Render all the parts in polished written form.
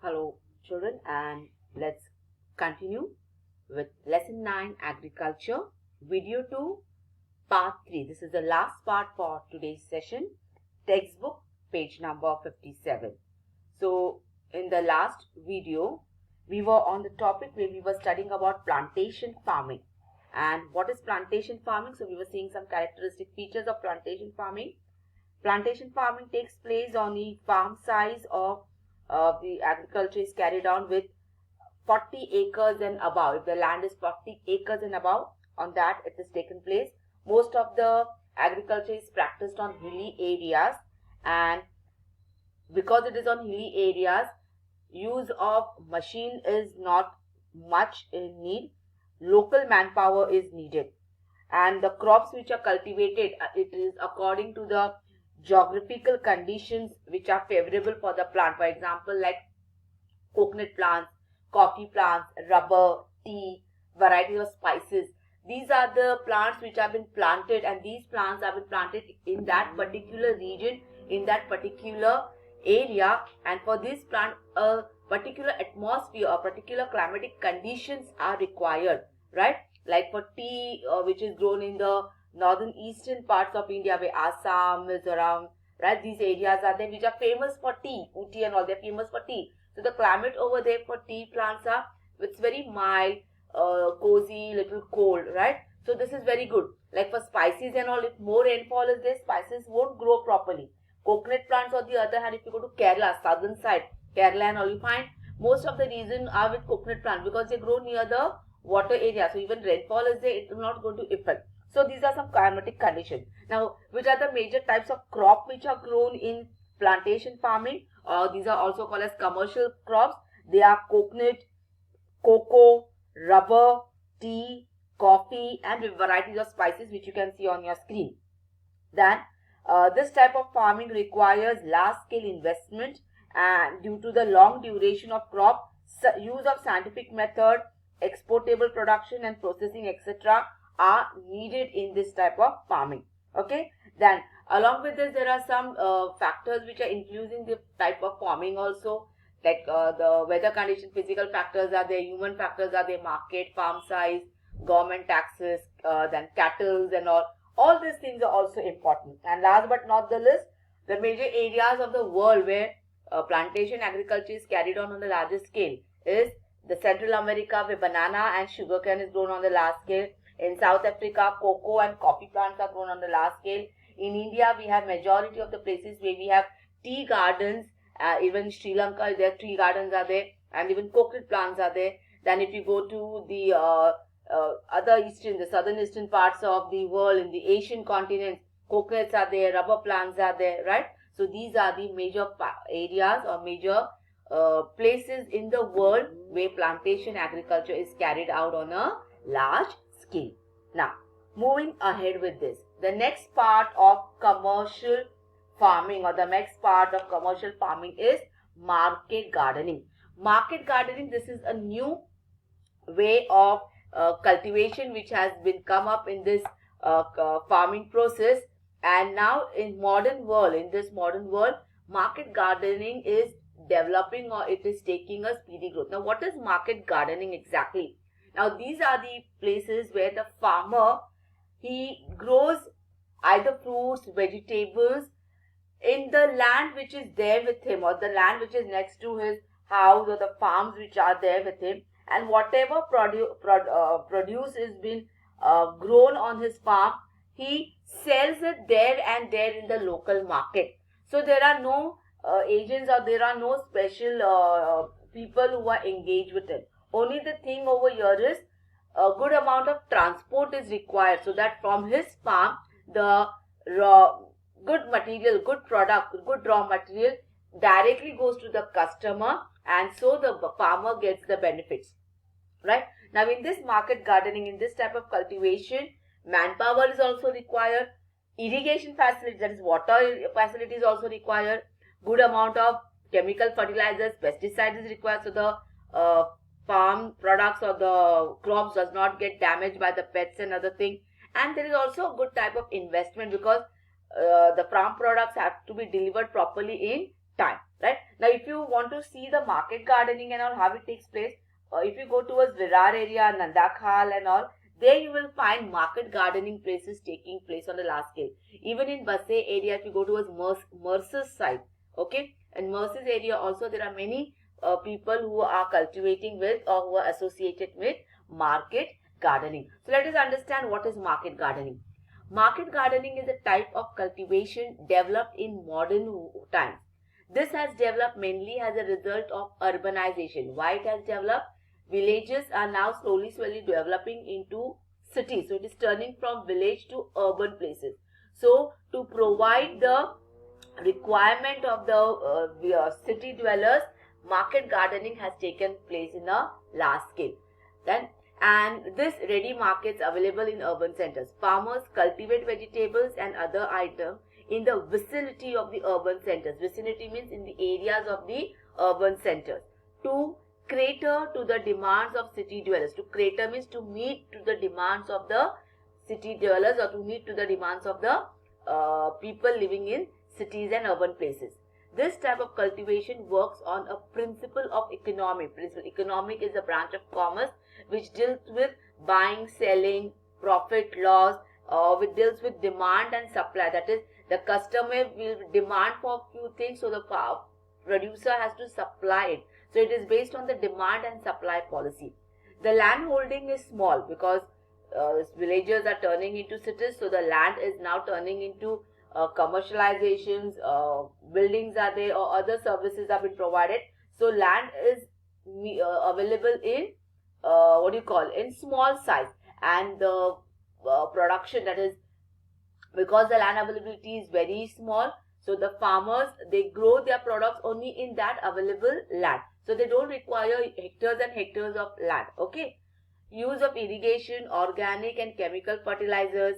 Hello children, and let's continue with lesson 9 agriculture, video 2, part 3. This is the last part for today's session, textbook page number 57. So in the last video we were on the topic where we were studying about plantation farming. And what is plantation farming? So we were seeing some characteristic features of plantation farming. Plantation farming takes place on the farm size of the agriculture is carried on with 40 acres and above. If the land is 40 acres and above, on that it is taken place. Most of the agriculture is practiced on hilly areas, and because it is on hilly areas, use of machine is not much in need. Local manpower is needed, and the crops which are cultivated, it is according to the geographical conditions which are favorable for the plant. For example, like coconut plants, coffee plants, rubber, tea, varieties of spices. These are the plants which have been planted, and these plants have been planted in that particular region, in that particular area. And for this plant, a particular atmosphere or particular climatic conditions are required, right? Like for tea, which is grown in the northern eastern parts of India, where Assam, Mizoram, right? These areas are there which are famous for tea. Ooty and all, they're famous for tea. So the climate over there for tea plants are, it's very mild, cozy, little cold, right? So this is very good. Like for spices and all, if more rainfall is there, spices won't grow properly. Coconut plants, on the other hand, if you go to Kerala, southern side, Kerala and all, you find most of the reason are with coconut plant because they grow near the water area. So even rainfall is there, it will not go to affect. So these are some climatic conditions. Now, which are the major types of crop which are grown in plantation farming? These are also called as commercial crops. They are coconut, cocoa, rubber, tea, coffee, and varieties of spices which you can see on your screen. Then this type of farming requires large-scale investment, and due to the long duration of crop, use of scientific method, exportable production and processing, etc. are needed in this type of farming. Okay. Then along with this, there are some factors which are influencing the type of farming also, like the weather condition, physical factors are there, human factors are there, market, farm size, government taxes, then cattle and all. All these things are also important. And last but not the least, the major areas of the world where plantation agriculture is carried on the largest scale is the Central America, where banana and sugarcane is grown on the large scale. In South Africa, cocoa and coffee plants are grown on the large scale. In India, we have majority of the places where we have tea gardens. Even Sri Lanka, their tea gardens are there, and even coconut plants are there. Then if you go to the the southern eastern parts of the world, in the Asian continent, coconuts are there, rubber plants are there, right? So these are the major areas or major places in the world where plantation agriculture is carried out on a large scale. Now, moving ahead with this, the next part of commercial farming or the next part of commercial farming is market gardening. Market gardening, this is a new way of cultivation which has been come up in this farming process. And now in this modern world, market gardening is developing, or it is taking a speedy growth. Now, what is market gardening exactly? Now, these are the places where the farmer, he grows either fruits, vegetables in the land which is there with him, or the land which is next to his house, or the farms which are there with him, and whatever produce is been grown on his farm, he sells it there and there in the local market. So there are no agents, or there are no special people who are engaged with it. Only the thing over here is a good amount of transport is required, so that from his farm the good material, good product, good raw material directly goes to the customer, and so the farmer gets the benefits, right? Now, in this market gardening, in this type of cultivation, manpower is also required, irrigation facilities, that is water facility, is also required, good amount of chemical fertilizers, pesticides is required, so the farm products or the crops does not get damaged by the pests and other things. And there is also a good type of investment, because the farm products have to be delivered properly in time, right? Now, if you want to see the market gardening and all, how it takes place, if you go towards Virar area, Nandakhal and all, there you will find market gardening places taking place on a large scale. Even in Basay area, if you go towards Mercer's side, okay, and Mercer's area also, there are many people who are cultivating with or who are associated with market gardening. So let us understand what is market gardening. Market gardening is a type of cultivation developed in modern times. This has developed mainly as a result of urbanization. Why it has developed? Villages are now slowly developing into cities. So it is turning from village to urban places. So to provide the requirement of the city dwellers, market gardening has taken place in a large scale. And this ready markets available in urban centers. Farmers cultivate vegetables and other items in the vicinity of the urban centers. Vicinity means in the areas of the urban centers to cater to the demands of city dwellers. To cater means to meet to the demands of the city dwellers or to meet to the demands of the people living in cities and urban places. This type of cultivation works on a principle of economic. Economic is a branch of commerce which deals with buying, selling, profit, loss, which deals with demand and supply. That is, the customer will demand for a few things, so the producer has to supply it. So it is based on the demand and supply policy. The land holding is small because villages are turning into cities, so the land is now turning into commercializations, buildings are there or other services have been provided. So land is available in in small size, and the production, that is because the land availability is very small, so the farmers, they grow their products only in that available land. So they don't require hectares and hectares of land. Okay. Use of irrigation, organic and chemical fertilizers,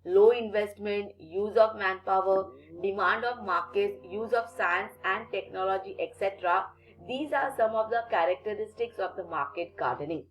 low investment, use of manpower, demand of markets, use of science and technology, etc. These are some of the characteristics of the market gardening.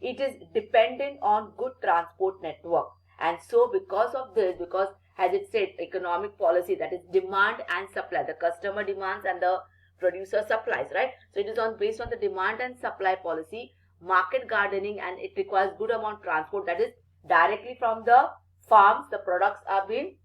It is dependent on good transport network. And so because of this, because as it said, economic policy, that is demand and supply, the customer demands and the producer supplies, right? So it is based on the demand and supply policy, market gardening, and it requires good amount transport, that is directly from the farms, the products are being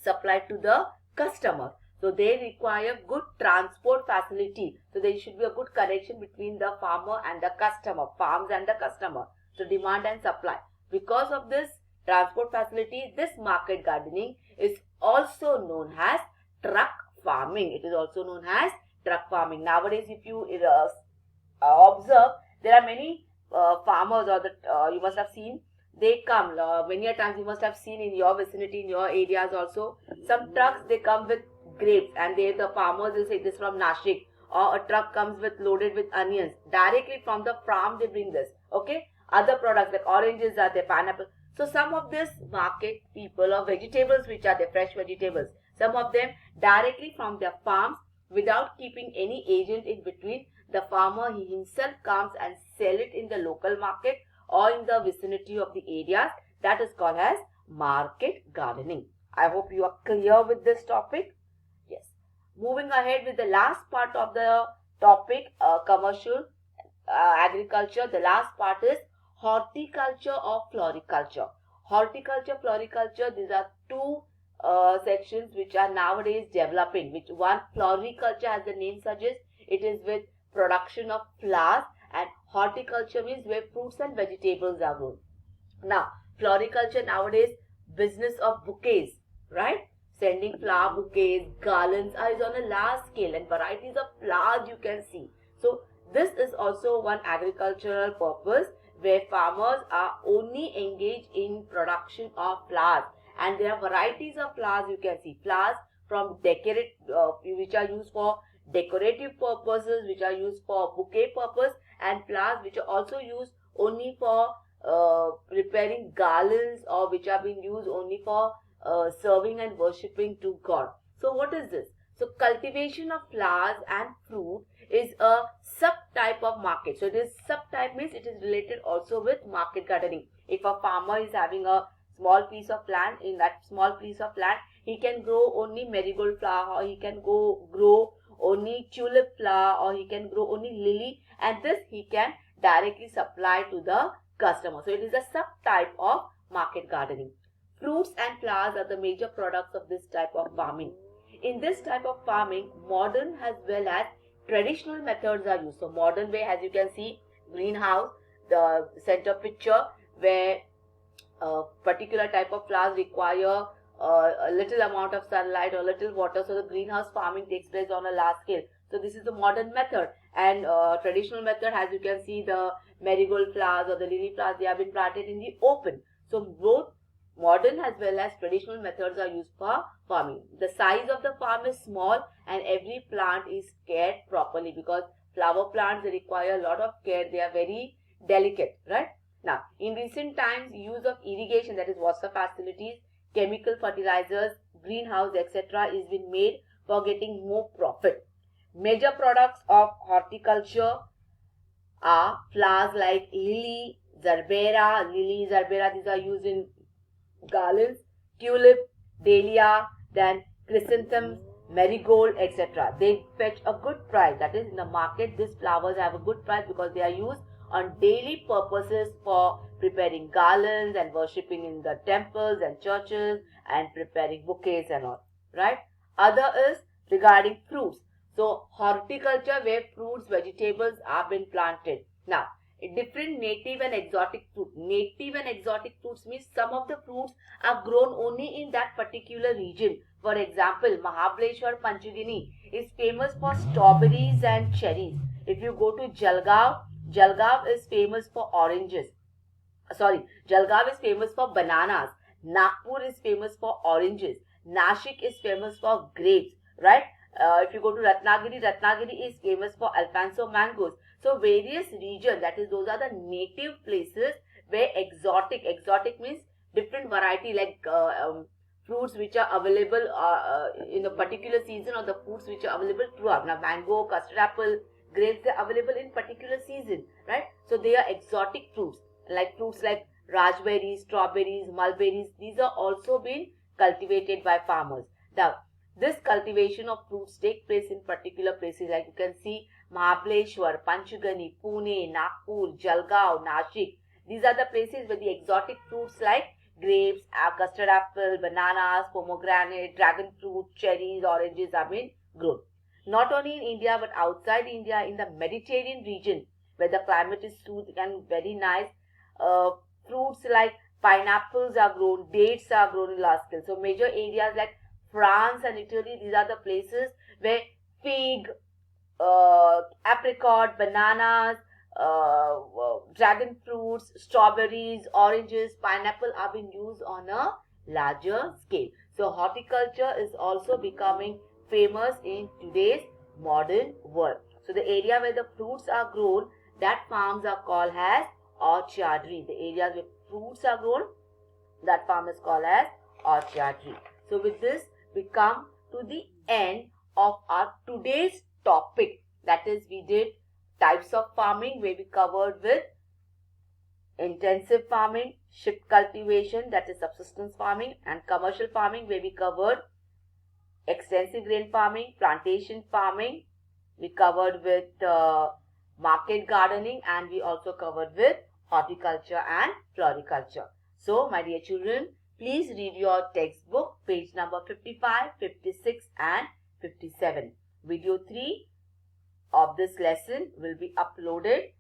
supplied to the customer. So they require good transport facility. So there should be a good connection between the farmer and the customer, farms and the customer. So demand and supply. Because of this transport facility, this market gardening is also known as truck farming. It is also known as truck farming. Nowadays, if you observe, there are many farmers, or you must have seen, they come many a times, you must have seen in your vicinity, in your areas also, some trucks, they come with grapes, and the farmers will say this from Nashik, or a truck comes with loaded with onions, directly from the farm they bring this. Okay, other products like oranges are there, pineapple. So some of this market people, or vegetables which are the fresh vegetables, some of them directly from their farms without keeping any agent in between. The farmer, he himself comes and sell it in the local market or in the vicinity of the areas. That is called as market gardening. I hope you are clear with this topic. Yes. Moving ahead with the last part of the topic, commercial agriculture. The last part is horticulture or floriculture. Horticulture, floriculture, these are two sections which are nowadays developing. Which one, floriculture, as the name suggests, it is with production of flowers, and horticulture means where fruits and vegetables are grown. Now, floriculture nowadays, business of bouquets, right? Sending flower bouquets, garlands is on a large scale, and varieties of flowers you can see. So this is also one agricultural purpose where farmers are only engaged in production of flowers, and there are varieties of flowers you can see. Flowers from decorate, which are used for decorative purposes, which are used for bouquet purpose, and flowers which are also used only for preparing garlands, or which are being used only for serving and worshipping to God. So what is this? So cultivation of flowers and fruit is a subtype of market. So it is subtype means it is related also with market gardening. If a farmer is having a small piece of land, in that small piece of land he can grow only marigold flower, or he can grow only tulip flower, or he can grow only lily, and this he can directly supply to the customer. So it is a subtype of market gardening. Fruits and flowers are the major products of this type of farming. In this type of farming, modern as well as traditional methods are used. So modern way, as you can see, greenhouse, the center picture, where a particular type of flowers require a little amount of sunlight or little water, so the greenhouse farming takes place on a large scale. So this is the modern method, and traditional method, as you can see, the marigold flowers or the lily flowers, they have been planted in the open. So both modern as well as traditional methods are used for farming. The size of the farm is small, and every plant is cared properly, because flower plants, they require a lot of care. They are very delicate, right? Now, in recent times, use of irrigation, that is water facilities, chemical fertilizers, greenhouse, etc. is being made for getting more profit. Major products of horticulture are flowers like lily, zerbera, these are used in garlands, tulip, dahlia, then chrysanthemums, marigold, etc. They fetch a good price. That is, in the market, these flowers have a good price because they are used on daily purposes for preparing garlands and worshipping in the temples and churches and preparing bouquets and all, right? Other is regarding fruits. So horticulture, where fruits, vegetables are being planted. Now, different native and exotic fruit. Native and exotic fruits means some of the fruits are grown only in that particular region. For example, Mahabaleshwar, Panchgani is famous for strawberries and cherries. If you go to Jalgaon, Jalgaon is famous for oranges. Jalgaon is famous for bananas. Nagpur is famous for oranges. Nashik is famous for grapes, right? If you go to Ratnagiri, Ratnagiri is famous for Alfonso mangoes. So various regions, that is, those are the native places where exotic means different variety, like fruits which are available in a particular season, or the fruits which are available throughout. Now, mango, custard apple, grapes, they are available in particular season, right? So they are exotic fruits, like fruits like raspberries, strawberries, mulberries. These are also being cultivated by farmers. Now, this cultivation of fruits take place in particular places, like you can see Mahabaleshwar, Panchgani, Pune, Nagpur, Jalgaon, Nashik. These are the places where the exotic fruits like grapes, custard apple, bananas, pomegranate, dragon fruit, cherries, oranges are being grown. Not only in India but outside India, in the Mediterranean region, where the climate is soothing and very nice, fruits like pineapples are grown, dates are grown in large scale. So major areas like France and Italy, these are the places where fig, apricot, bananas, dragon fruits, strawberries, oranges, pineapple are being used on a larger scale. So horticulture is also becoming famous in today's modern world. So the area where the fruits are grown, that farms are called as orchardry. The areas where fruits are grown, that farm is called as orchardry. So with this, we come to the end of our today's topic. That is, we did types of farming, where we covered with intensive farming, shift cultivation, that is subsistence farming, and commercial farming, where we covered extensive grain farming, plantation farming. We covered with market gardening, and we also covered with horticulture and floriculture. So, my dear children, please read your textbook, page number 55, 56 and 57. Video 3 of this lesson will be uploaded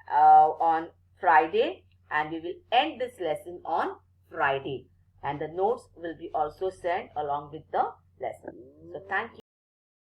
on Friday, and we will end this lesson on Friday. And the notes will be also sent along with the lesson. So, thank you.